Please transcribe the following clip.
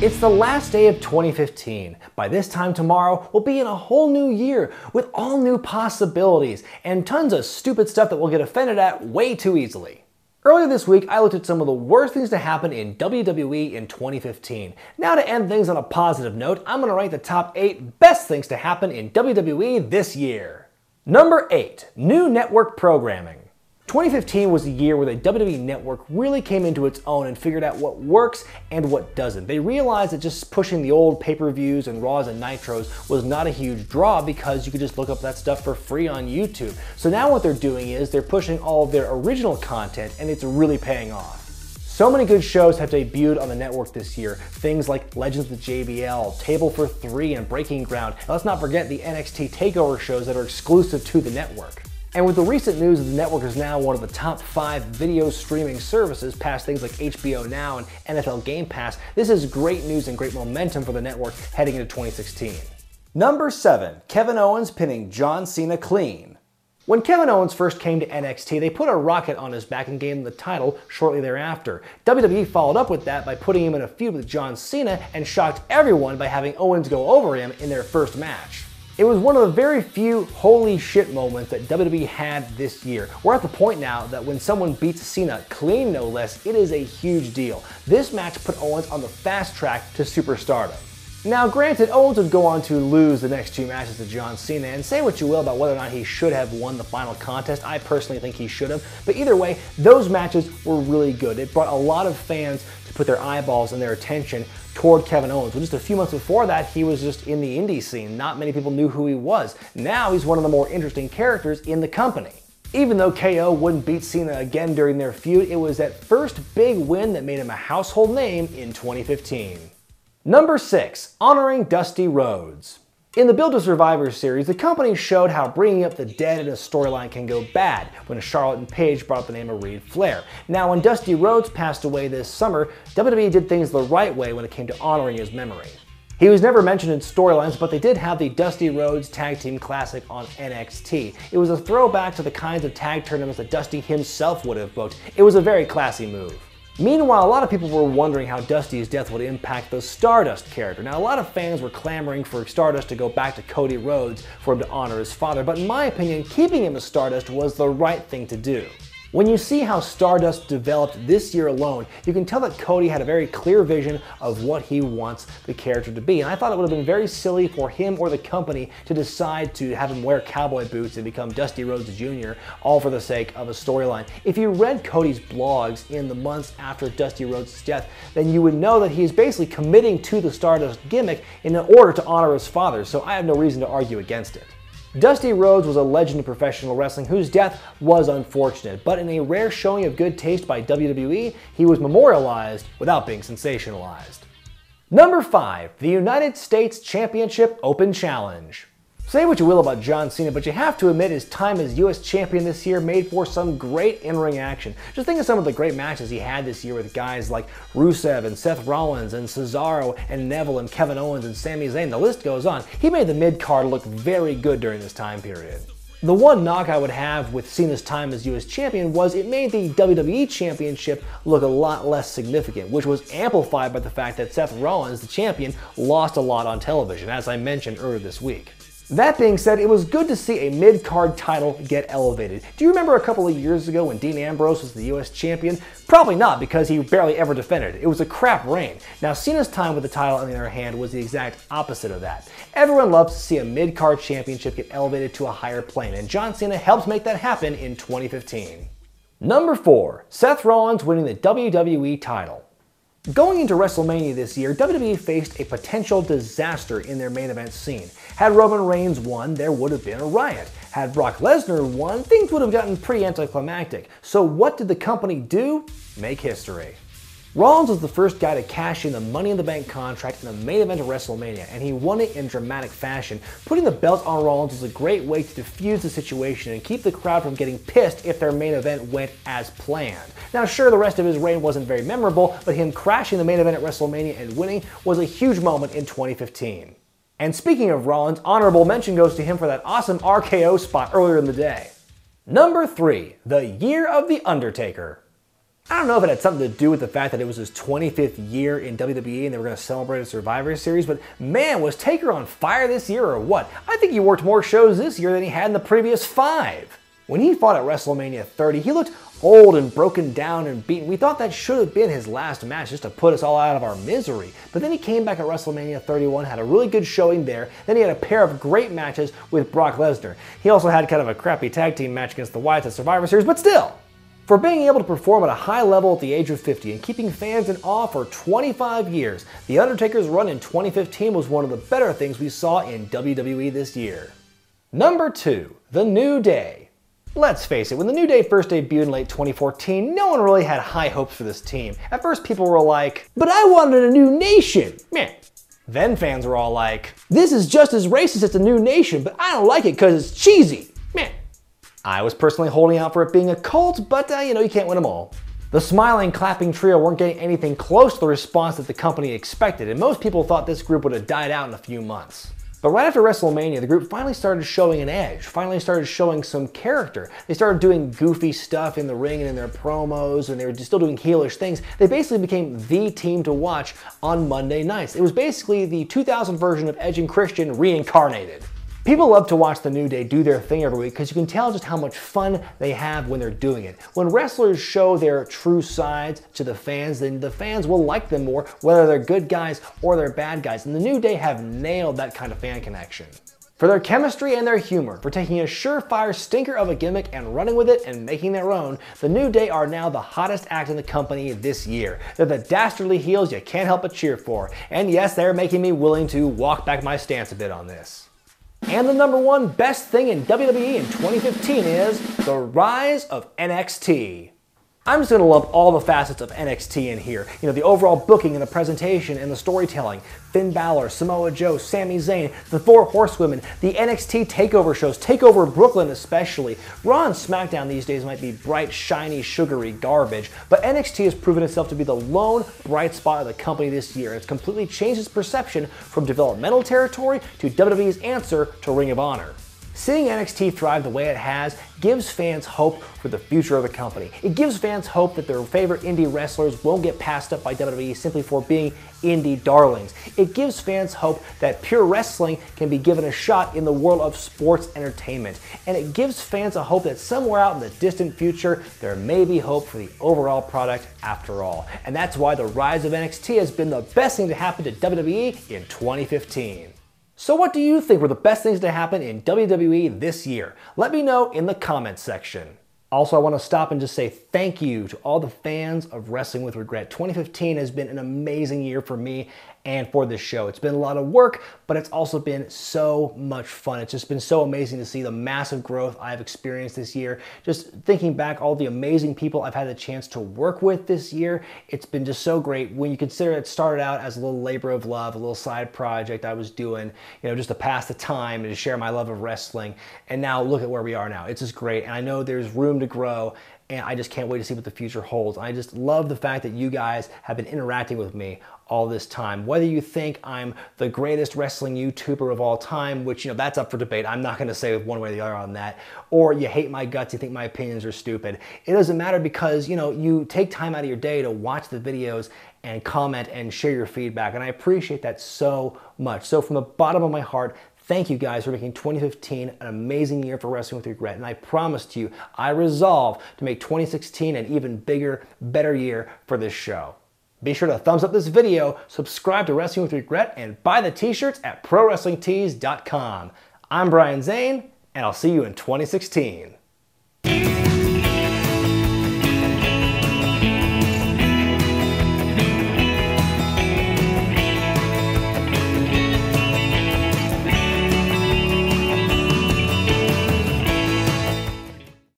It's the last day of 2015. By this time tomorrow, we'll be in a whole new year with all new possibilities and tons of stupid stuff that we'll get offended at way too easily. Earlier this week, I looked at some of the worst things to happen in WWE in 2015. Now to end things on a positive note, I'm going to rank the top 8 best things to happen in WWE this year. Number 8. New network programming. 2015 was a year where the WWE Network really came into its own and figured out what works and what doesn't. They realized that just pushing the old pay-per-views and Raws and Nitros was not a huge draw because you could just look up that stuff for free on YouTube. So now what they're doing is they're pushing all of their original content, and it's really paying off. So many good shows have debuted on the network this year. Things like Legends with JBL, Table for 3, and Breaking Ground. And let's not forget the NXT TakeOver shows that are exclusive to the network. And with the recent news that the network is now one of the top 5 video streaming services past things like HBO Now and NFL Game Pass, this is great news and great momentum for the network heading into 2016. Number 7. Kevin Owens pinning John Cena clean. When Kevin Owens first came to NXT, they put a rocket on his back and gave him the title shortly thereafter. WWE followed up with that by putting him in a feud with John Cena and shocked everyone by having Owens go over him in their first match. It was one of the very few holy shit moments that WWE had this year. We're at the point now that when someone beats Cena clean no less, it is a huge deal. This match put Owens on the fast track to superstardom. Now granted, Owens would go on to lose the next 2 matches to John Cena, and say what you will about whether or not he should have won the final contest. I personally think he should have, but either way, those matches were really good. It brought a lot of fans to put their eyeballs and their attention toward Kevin Owens. Well, just a few months before that, he was just in the indie scene. Not many people knew who he was. Now he's one of the more interesting characters in the company. Even though KO wouldn't beat Cena again during their feud, it was that first big win that made him a household name in 2015. Number 6. Honoring Dusty Rhodes. In the Build to Survivor series, the company showed how bringing up the dead in a storyline can go bad when Charlotte and Paige brought up the name of Reed Flair. Now, when Dusty Rhodes passed away this summer, WWE did things the right way when it came to honoring his memory. He was never mentioned in storylines, but they did have the Dusty Rhodes Tag Team Classic on NXT. It was a throwback to the kinds of tag tournaments that Dusty himself would have booked. It was a very classy move. Meanwhile, a lot of people were wondering how Dusty's death would impact the Stardust character. Now, a lot of fans were clamoring for Stardust to go back to Cody Rhodes for him to honor his father, but in my opinion, keeping him as Stardust was the right thing to do. When you see how Stardust developed this year alone, you can tell that Cody had a very clear vision of what he wants the character to be. And I thought it would have been very silly for him or the company to decide to have him wear cowboy boots and become Dusty Rhodes Jr., all for the sake of a storyline. If you read Cody's blogs in the months after Dusty Rhodes' death, then you would know that he is basically committing to the Stardust gimmick in order to honor his father, so I have no reason to argue against it. Dusty Rhodes was a legend of professional wrestling whose death was unfortunate, but in a rare showing of good taste by WWE, he was memorialized without being sensationalized. Number 5. The United States Championship Open Challenge. Say what you will about John Cena, but you have to admit his time as US champion this year made for some great in-ring action. Just think of some of the great matches he had this year with guys like Rusev and Seth Rollins and Cesaro and Neville and Kevin Owens and Sami Zayn. The list goes on. He made the mid-card look very good during this time period. The one knock I would have with Cena's time as US champion was it made the WWE Championship look a lot less significant, which was amplified by the fact that Seth Rollins, the champion, lost a lot on television, as I mentioned earlier this week. That being said, it was good to see a mid-card title get elevated. Do you remember a couple of years ago when Dean Ambrose was the US champion? Probably not, because he barely ever defended it. It was a crap reign. Now, Cena's time with the title on the other hand was the exact opposite of that. Everyone loves to see a mid-card championship get elevated to a higher plane, and John Cena helped make that happen in 2015. Number 4. Seth Rollins winning the WWE title. Going into WrestleMania this year, WWE faced a potential disaster in their main event scene. Had Roman Reigns won, there would have been a riot. Had Brock Lesnar won, things would have gotten pretty anticlimactic. So what did the company do? Make history. Rollins was the first guy to cash in the Money in the Bank contract in the main event of WrestleMania, and he won it in dramatic fashion. Putting the belt on Rollins was a great way to diffuse the situation and keep the crowd from getting pissed if their main event went as planned. Now sure, the rest of his reign wasn't very memorable, but him crashing the main event at WrestleMania and winning was a huge moment in 2015. And speaking of Rollins, honorable mention goes to him for that awesome RKO spot earlier in the day. Number 3. The Year of the Undertaker. I don't know if it had something to do with the fact that it was his 25th year in WWE and they were going to celebrate a Survivor Series, but man, was Taker on fire this year or what? I think he worked more shows this year than he had in the previous 5. When he fought at WrestleMania 30, he looked old and broken down and beaten. We thought that should have been his last match just to put us all out of our misery. But then he came back at WrestleMania 31, had a really good showing there. Then he had a pair of great matches with Brock Lesnar. He also had kind of a crappy tag team match against the Wyatts at Survivor Series, but still. For being able to perform at a high level at the age of 50 and keeping fans in awe for 25 years, The Undertaker's run in 2015 was one of the better things we saw in WWE this year. Number 2, The New Day. Let's face it, when The New Day first debuted in late 2014, no one really had high hopes for this team. At first people were like, but I wanted a new nation, man. Then fans were all like, this is just as racist as a new nation, but I don't like it because it's cheesy, man. I was personally holding out for it being a cult, but you can't win them all. The smiling, clapping trio weren't getting anything close to the response that the company expected, and most people thought this group would have died out in a few months. But right after WrestleMania, the group finally started showing an edge, finally started showing some character. They started doing goofy stuff in the ring and in their promos, and they were still doing heelish things. They basically became the team to watch on Monday nights. It was basically the 2000 version of Edge and Christian reincarnated. People love to watch The New Day do their thing every week because you can tell just how much fun they have when they're doing it. When wrestlers show their true sides to the fans, then the fans will like them more, whether they're good guys or they're bad guys. And The New Day have nailed that kind of fan connection. For their chemistry and their humor, for taking a surefire stinker of a gimmick and running with it and making their own, The New Day are now the hottest act in the company this year. They're the dastardly heels you can't help but cheer for. And yes, they're making me willing to walk back my stance a bit on this. And the number 1 best thing in WWE in 2015 is the rise of NXT. I'm just going to lump all the facets of NXT in here. The overall booking and the presentation and the storytelling. Finn Balor, Samoa Joe, Sami Zayn, the 4 Horsewomen, the NXT TakeOver shows, TakeOver Brooklyn especially. Raw and SmackDown these days might be bright, shiny, sugary garbage, but NXT has proven itself to be the lone bright spot of the company this year. It's completely changed its perception from developmental territory to WWE's answer to Ring of Honor. Seeing NXT thrive the way it has gives fans hope for the future of the company. It gives fans hope that their favorite indie wrestlers won't get passed up by WWE simply for being indie darlings. It gives fans hope that pure wrestling can be given a shot in the world of sports entertainment. And it gives fans a hope that somewhere out in the distant future, there may be hope for the overall product after all. And that's why the rise of NXT has been the best thing to happen to WWE in 2015. So what do you think were the best things to happen in WWE this year? Let me know in the comments section. Also, I want to stop and just say thank you to all the fans of Wrestling with Regret. 2015 has been an amazing year for me and for this show. It's been a lot of work, but it's also been so much fun. It's just been so amazing to see the massive growth I've experienced this year. Just thinking back, all the amazing people I've had the chance to work with this year, it's been just so great. When you consider it started out as a little labor of love, a little side project I was doing, just to pass the time and to share my love of wrestling. And now look at where we are now. It's just great. And I know there's room to grow. And I just can't wait to see what the future holds. I just love the fact that you guys have been interacting with me all this time. Whether you think I'm the greatest wrestling YouTuber of all time, which, that's up for debate. I'm not going to say one way or the other on that. Or you hate my guts, you think my opinions are stupid. It doesn't matter because, you take time out of your day to watch the videos and comment and share your feedback. And I appreciate that so much. So from the bottom of my heart, thank you guys for making 2015 an amazing year for Wrestling with Regret. And I promise to you, I resolve to make 2016 an even bigger, better year for this show. Be sure to thumbs up this video, subscribe to Wrestling with Regret, and buy the t-shirts at ProWrestlingTees.com. I'm Brian Zane, and I'll see you in 2016.